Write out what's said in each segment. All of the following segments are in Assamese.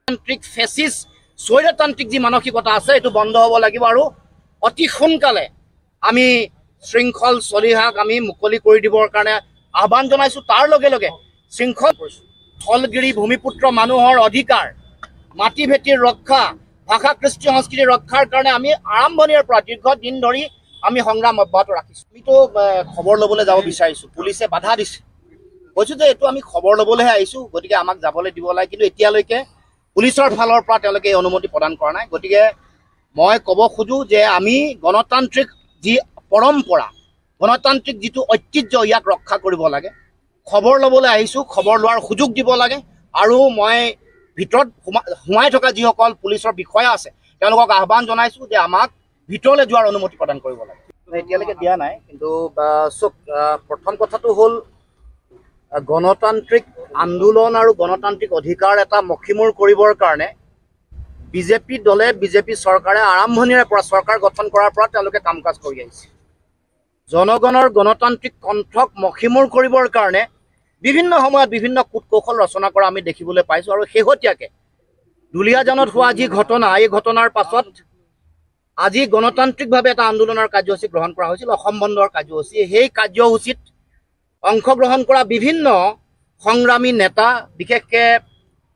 তান্ত্ৰিক ফেসিস স্বৈৰতান্ত্ৰিক যি মানসিকতা আছে এটো বন্ধ হ'ব লাগিব আৰু অতি সোনকালে আমি শৃংখল চলিহাক আমি মুকলি কৰি দিবৰ কাৰণে আহ্বান জনাইছো। তাৰ লগে লগে শৃংখল থলগিৰি ভূমিপুত্ৰ মানুহৰ অধিকাৰ মাটি ভেটিৰ ৰক্ষা ভাষা কৃষ্টি সংস্কৃতি ৰক্ষাৰ কাৰণে আমি আৰম্ভণিৰ পৰা দীৰ্ঘদিন ধৰি আমি সংগ্ৰাম অব্যাহত ৰাখিছো। আমিতো খবৰ ল'বলৈ যাব বিচাৰিছো, পুলিচে বাধা দিছে। কৈছো যে এইটো আমি খবৰ ল'বলৈহে আহিছো, গতিকে আমাক যাবলৈ দিব লাগে, কিন্তু এতিয়ালৈকে পুলিচৰ ফালৰ পৰা তেওঁলোকে এই অনুমতি প্ৰদান কৰা নাই। গতিকে মই ক'ব খোজো যে আমি গণতান্ত্ৰিক যি পৰম্পৰা গণতান্ত্ৰিক যিটো ঐতিহ্য ইয়াক ৰক্ষা কৰিব লাগে। খবৰ ল'বলৈ আহিছো, খবৰ লোৱাৰ সুযোগ দিব লাগে। আৰু মই ভিতৰত সোমাই থকা যিসকল পুলিচৰ বিষয়া আছে তেওঁলোকক আহ্বান জনাইছো যে আমাক ভিতৰলৈ যোৱাৰ অনুমতি প্ৰদান কৰিব লাগে। এতিয়ালৈকে দিয়া নাই, কিন্তু প্ৰথম কথাটো হ'ল গণতান্ত্ৰিক আন্দোলন আৰু গণতান্ত্ৰিক অধিকাৰ এটা মষিমূৰ কৰিবৰ কাৰণে বিজেপি দলে বিজেপি চৰকাৰে আৰম্ভণিৰে পৰা চৰকাৰ গঠন কৰাৰ পৰা তেওঁলোকে কাম কাজ কৰি আহিছে। জনগণৰ গণতান্ত্ৰিক কণ্ঠক মষিমূৰ কৰিবৰ কাৰণে বিভিন্ন সময়ত বিভিন্ন কূটকৌশল ৰচনা কৰা আমি দেখিবলৈ পাইছোঁ। আৰু শেহতীয়াকৈ দুলীয়াজানত হোৱা যি ঘটনা, এই ঘটনাৰ পাছত আজি গণতান্ত্ৰিকভাৱে এটা আন্দোলনৰ কাৰ্যসূচী গ্ৰহণ কৰা হৈছিল, অসম বন্ধৰ কাৰ্যসূচী। সেই কাৰ্যসূচীত অংশগ্ৰহণ কৰা বিভিন্ন সংগ্ৰামী নেতা, বিশেষকৈ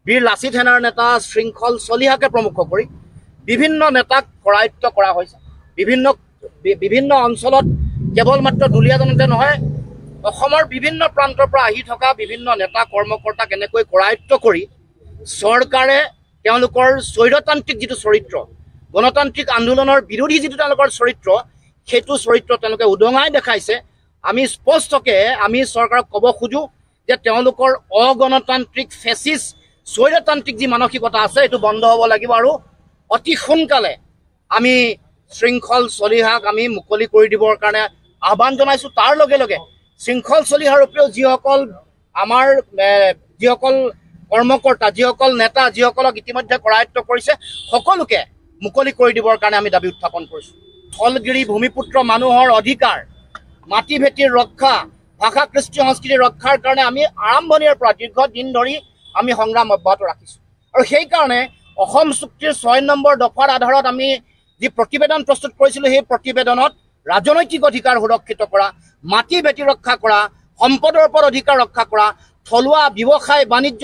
বীৰ লাচিত সেনাৰ নেতা শৃংখল চলিহাকে প্ৰমুখ কৰি বিভিন্ন নেতাক কৰায়ত্ব কৰা হৈছে। বিভিন্ন অঞ্চলত কেৱল মাত্ৰ দুলীয়াজানতে নহয়, অসমৰ বিভিন্ন প্ৰান্তৰ পৰা আহি থকা বিভিন্ন নেতা কৰ্মকৰ্তাক এনেকৈ কৰায়ত্ব কৰি চৰকাৰে তেওঁলোকৰ স্বৈৰতান্ত্ৰিক যিটো চৰিত্ৰ, গণতান্ত্ৰিক আন্দোলনৰ বিৰোধী যিটো তেওঁলোকৰ চৰিত্ৰ, সেইটো চৰিত্ৰ তেওঁলোকে উদঙাই দেখাইছে। আমি স্পষ্টকৈ আমি চৰকাৰক ক'ব খোজো যে তেওঁলোকৰ অগণতান্ত্ৰিক ফেসিস স্বৈৰতান্ত্ৰিক যি মানসিকতা আছে এইটো বন্ধ হ'ব লাগিব আৰু অতি সোনকালে আমি শৃংখল চলিহাক আমি মুকলি কৰি দিবৰ কাৰণে আহ্বান জনাইছো। তাৰ লগে লগে শৃংখল চলিহাৰ উপৰিও যিসকল আমাৰ যিসকল কৰ্মকৰ্তা, যিসকল নেতা, যিসকলক ইতিমধ্যে কৰায়ত্ব কৰিছে সকলোকে মুকলি কৰি দিবৰ কাৰণে আমি দাবী উত্থাপন কৰিছোঁ। থলগিৰি ভূমিপুত্ৰ মানুহৰ অধিকাৰ মাটি ভেটিৰ ৰক্ষা ভাষা কৃষ্টি সংস্কৃতি ৰক্ষাৰ কাৰণে আমি আৰম্ভণিৰ পৰা দীৰ্ঘদিন ধৰি আমি সংগ্ৰাম অব্যাহত ৰাখিছোঁ। আৰু সেইকাৰণে অসম চুক্তিৰ 6 নম্বৰ দফাৰ আধাৰত আমি যি প্ৰতিবেদন প্ৰস্তুত কৰিছিলোঁ, সেই প্ৰতিবেদনত ৰাজনৈতিক অধিকাৰ সুৰক্ষিত কৰা, মাটি ভেটি ৰক্ষা কৰা, সম্পদৰ ওপৰত অধিকাৰ ৰক্ষা কৰা, থলুৱা ব্যৱসায় বাণিজ্য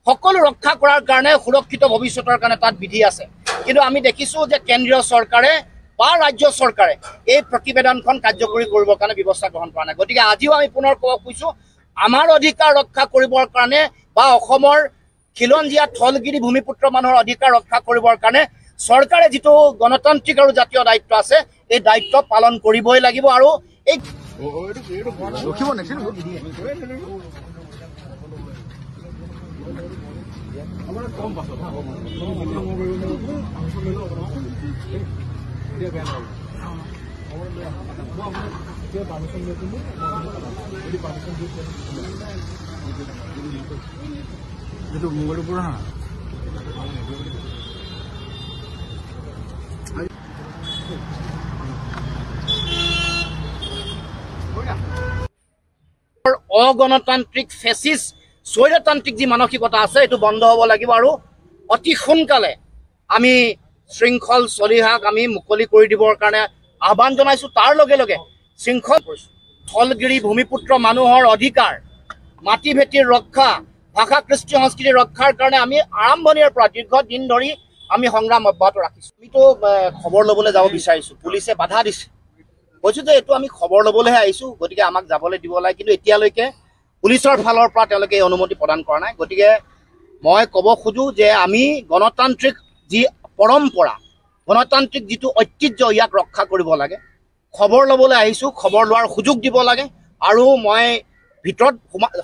সকলো ৰক্ষা কৰাৰ কাৰণে সুৰক্ষিত ভৱিষ্যতৰ কাৰণে তাত বিধি আছে। কিন্তু আমি দেখিছোঁ যে কেন্দ্ৰীয় চৰকাৰে বা ৰাজ্য চৰকাৰে এই প্ৰতিবেদনখন কাৰ্যকৰী কৰিবৰ কাৰণে ব্যৱস্থা গ্ৰহণ কৰা নাই। গতিকে আজিও আমি পুনৰ ক'ব খুজিছোঁ, আমাৰ অধিকাৰ ৰক্ষা কৰিবৰ কাৰণে বা অসমৰ খিলঞ্জীয়া থলগিৰি ভূমিপুত্ৰ মানুহৰ অধিকাৰ ৰক্ষা কৰিবৰ কাৰণে চৰকাৰে যিটো গণতান্ত্ৰিক আৰু জাতীয় দায়িত্ব আছে এই দায়িত্ব পালন কৰিবই লাগিব। আৰু এই অগণতান্ত্ৰিক ফেসিস স্বৈৰতান্ত্ৰিক যি মানসিকতা আছে এইটো বন্ধ হ'ব লাগিব আৰু অতি সোনকালে আমি শৃংখল চলিহাক আমি মুকলি কৰি দিবৰ কাৰণে আহ্বান জনাইছো। তাৰ লগে লগে শৃংখল থলগিৰি ভূমিপুত্ৰ মানুহৰ অধিকাৰ মাটি ভেটিৰ ৰক্ষা ভাষা কৃষ্টি সংস্কৃতি ৰক্ষাৰ কাৰণে আমি আৰম্ভণিৰ পৰা দীৰ্ঘদিন ধৰি আমি সংগ্ৰাম অব্যাহত ৰাখিছোঁ। আমিতো খবৰ ল'বলৈ যাব বিচাৰিছো, পুলিচে বাধা দিছে। কৈছো যে এইটো আমি খবৰ ল'বলৈহে আহিছো, গতিকে আমাক যাবলৈ দিব লাগে, কিন্তু এতিয়ালৈকে পুলিচৰ ফালৰ পৰা তেওঁলোকে এই অনুমতি প্ৰদান কৰা নাই। গতিকে মই ক'ব খোজো যে আমি গণতান্ত্ৰিক যি পৰম্পৰা গণতান্ত্ৰিক যিটো ঐতিহ্য ইয়াক ৰক্ষা কৰিব লাগে। খবৰ ল'বলৈ আহিছো, খবৰ লোৱাৰ সুযোগ দিব লাগে। আৰু মই ভিতৰত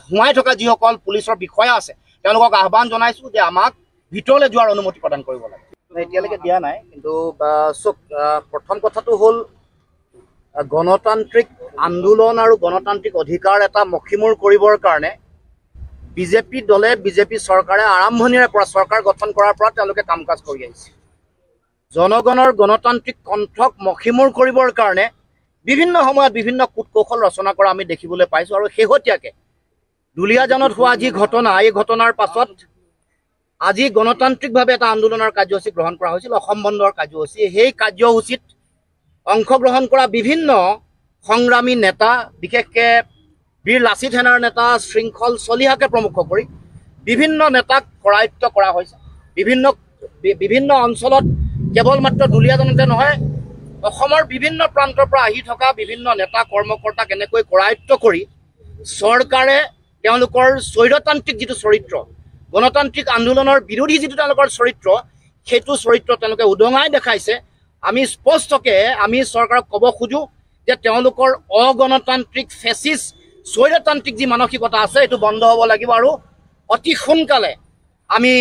সোমাই থকা যিসকল পুলিচৰ বিষয়া আছে তেওঁলোকক আহ্বান জনাইছো যে আমাক ভিতৰলৈ যোৱাৰ অনুমতি প্ৰদান কৰিব লাগে। এতিয়ালৈকে দিয়া নাই, কিন্তু প্ৰথম কথাটো হ'ল গণতান্ত্ৰিক আন্দোলন আৰু গণতান্ত্ৰিক অধিকাৰ এটা মষিমূৰ কৰিবৰ কাৰণে বিজেপি দলে বিজেপি চৰকাৰে আৰম্ভণিৰে পৰা চৰকাৰ গঠন কৰাৰ পৰা তেওঁলোকে কাম কাজ কৰি আহিছে। জনগণৰ গণতান্ত্ৰিক কণ্ঠক মষিমূৰ কৰিবৰ কাৰণে বিভিন্ন সময়ত বিভিন্ন কূটকৌশল ৰচনা কৰা আমি দেখিবলৈ পাইছোঁ। আৰু শেহতীয়াকৈ দুলীয়াজানত হোৱা যি ঘটনা, এই ঘটনাৰ পাছত আজি গণতান্ত্ৰিকভাৱে এটা আন্দোলনৰ কাৰ্যসূচী গ্ৰহণ কৰা হৈছিল, অসম বন্ধৰ কাৰ্যসূচী। সেই কাৰ্যসূচীত অংশগ্ৰহণ কৰা বিভিন্ন সংগ্ৰামী নেতা, বিশেষকৈ বীৰ লাচিত সেনাৰ নেতা শৃংখল চলিহাকে প্ৰমুখ কৰি বিভিন্ন নেতাক কৰায়ত্ব কৰা হৈছে। বিভিন্ন অঞ্চলত কেৱল মাত্ৰ দুলীয়াজনতে নহয়, অসমৰ বিভিন্ন প্ৰান্তৰ পৰা আহি থকা বিভিন্ন নেতা কৰ্মকৰ্তাক এনেকৈ কৰায়ত্ব কৰি চৰকাৰে তেওঁলোকৰ স্বৈৰতান্ত্ৰিক যিটো চৰিত্ৰ, গণতান্ত্ৰিক আন্দোলনৰ বিৰোধী যিটো তেওঁলোকৰ চৰিত্ৰ, সেইটো চৰিত্ৰ তেওঁলোকে উদঙাই দেখাইছে। আমি স্পষ্টকৈ আমি চৰকাৰক ক'ব খোজোঁ যে তেওঁলোকৰ অগণতান্ত্ৰিক ফেচিষ্ট স্বৈৰতান্ত্ৰিক যি মানসিকতা আছে এইটো বন্ধ হ'ব লাগিব আৰু অতি সোনকালে আমি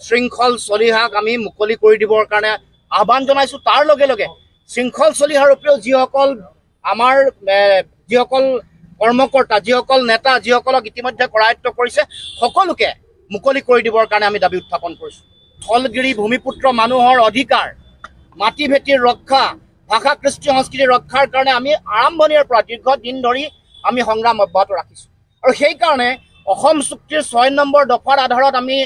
শৃংখল চলিহাক আমি মুকলি কৰি দিবৰ কাৰণে আহ্বান জনাইছোঁ। তাৰ লগে লগে শৃংখল চলিহাৰ উপৰিও যিসকল আমাৰ যিসকল কৰ্মকৰ্তা, যিসকল নেতা, যিসকলক ইতিমধ্যে কৰায়ত্ব কৰিছে সকলোকে মুকলি কৰি দিবৰ কাৰণে আমি দাবী উত্থাপন কৰিছোঁ। থলগিৰি ভূমিপুত্ৰ মানুহৰ অধিকাৰ, মাটি ভেটিৰ ৰক্ষা, ভাষা কৃষ্টি সংস্কৃতিৰ ৰক্ষাৰ কাৰণে আমি আৰম্ভণিৰ পৰা দীৰ্ঘদিন ধৰি আমি সংগ্ৰাম অব্যাহত ৰাখিছোঁ। আৰু সেইকাৰণে অসম চুক্তিৰ 6 নম্বৰ দফাৰ আধাৰত আমি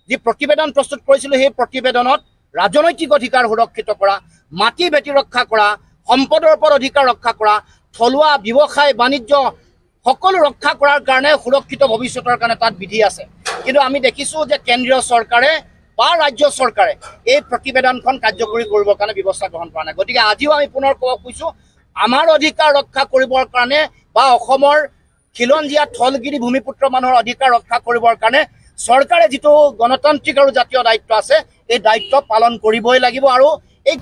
যি প্ৰতিবেদন প্ৰস্তুত কৰিছিলোঁ, সেই প্ৰতিবেদনত ৰাজনৈতিক অধিকাৰ সুৰক্ষিত কৰা, মাটি ভেটি ৰক্ষা কৰা, সম্পদৰ ওপৰত অধিকাৰ ৰক্ষা কৰা, থলুৱা ব্যৱসায় বাণিজ্য সকলো ৰক্ষা কৰাৰ কাৰণে সুৰক্ষিত ভৱিষ্যতৰ কাৰণে তাত বিধি আছে। কিন্তু আমি দেখিছোঁ যে কেন্দ্ৰীয় চৰকাৰে বা ৰাজ্য চৰকাৰে এই প্ৰতিবেদনখন কাৰ্যকৰী কৰিবৰ কাৰণে ব্যৱস্থা গ্ৰহণ কৰা নাই। গতিকে আজিও আমি পুনৰ ক'ব খুজিছোঁ, আমাৰ অধিকাৰ ৰক্ষা কৰিবৰ কাৰণে বা অসমৰ খিলঞ্জীয়া থলগিৰি ভূমিপুত্ৰ মানুহৰ অধিকাৰ ৰক্ষা কৰিবৰ কাৰণে চৰকাৰে যিটো গণতান্ত্ৰিক আৰু জাতীয় দায়িত্ব আছে, এই দায়িত্ব পালন কৰিবই লাগিব। আৰু এই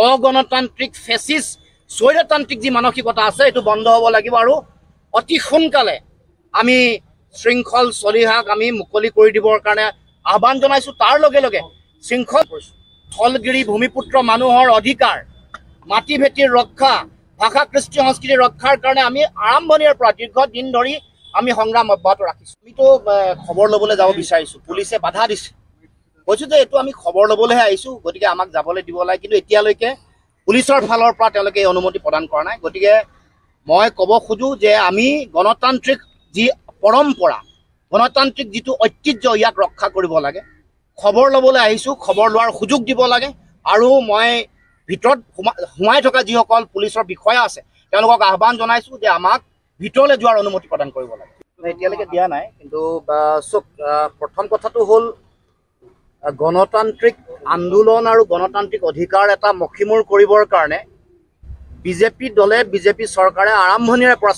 অগণতান্ত্ৰিক ফেচিষ্ট স্বৈৰতান্ত্ৰিক যি মানসিকতা আছে এইটো বন্ধ হ'ব লাগিব আৰু অতি সোনকালে আমি শৃংখল চলিহাক আমি মুকলি কৰি দিবৰ কাৰণে আহ্বান জনাইছোঁ। তাৰ লগে লগে শৃংখল থলগিৰি ভূমিপুত্ৰ মানুহৰ অধিকাৰ, মাটি ভেটিৰ ৰক্ষা, ভাষা কৃষ্টি সংস্কৃতিৰ ৰক্ষাৰ কাৰণে আমি আৰম্ভণিৰ পৰা দীৰ্ঘদিন ধৰি আমি সংগ্ৰাম অব্যাহত ৰাখিছোঁ। আমিতো খবৰ ল'বলৈ যাব বিচাৰিছোঁ, পুলিচে বাধা দিছে। কৈছোঁ যে এইটো আমি খবৰ ল'বলৈহে আহিছোঁ, গতিকে আমাক যাবলৈ দিব লাগে। কিন্তু এতিয়ালৈকে পুলিচৰ ফালৰ পৰা তেওঁলোকে এই অনুমতি প্ৰদান কৰা নাই। গতিকে মই ক'ব খোজোঁ যে আমি গণতান্ত্ৰিক যি পৰম্পৰা, গণতান্ত্ৰিক যিটো ঐতিহ্য, ইয়াক ৰক্ষা কৰিব লাগে। খবৰ ল'বলৈ আহিছোঁ, খবৰ লোৱাৰ সুযোগ দিব লাগে। আৰু মই ভিতৰত সোমাই থকা যিসকল পুলিচৰ বিষয়া আছে তেওঁলোকক আহ্বান জনাইছোঁ যে আমাক ভিতৰলৈ যোৱাৰ অনুমতি প্ৰদান কৰিব লাগে। এতিয়ালৈকে দিয়া নাই। কিন্তু প্ৰথম কথাটো হ'ল গণতান্ত্ৰিক আন্দোলন আৰু গণতান্ত্ৰিক অধিকাৰ এটা মষিমূৰ কৰিবৰ কাৰণে বিজেপি দলে, বিজেপি চৰকাৰে আৰম্ভণিৰে পৰা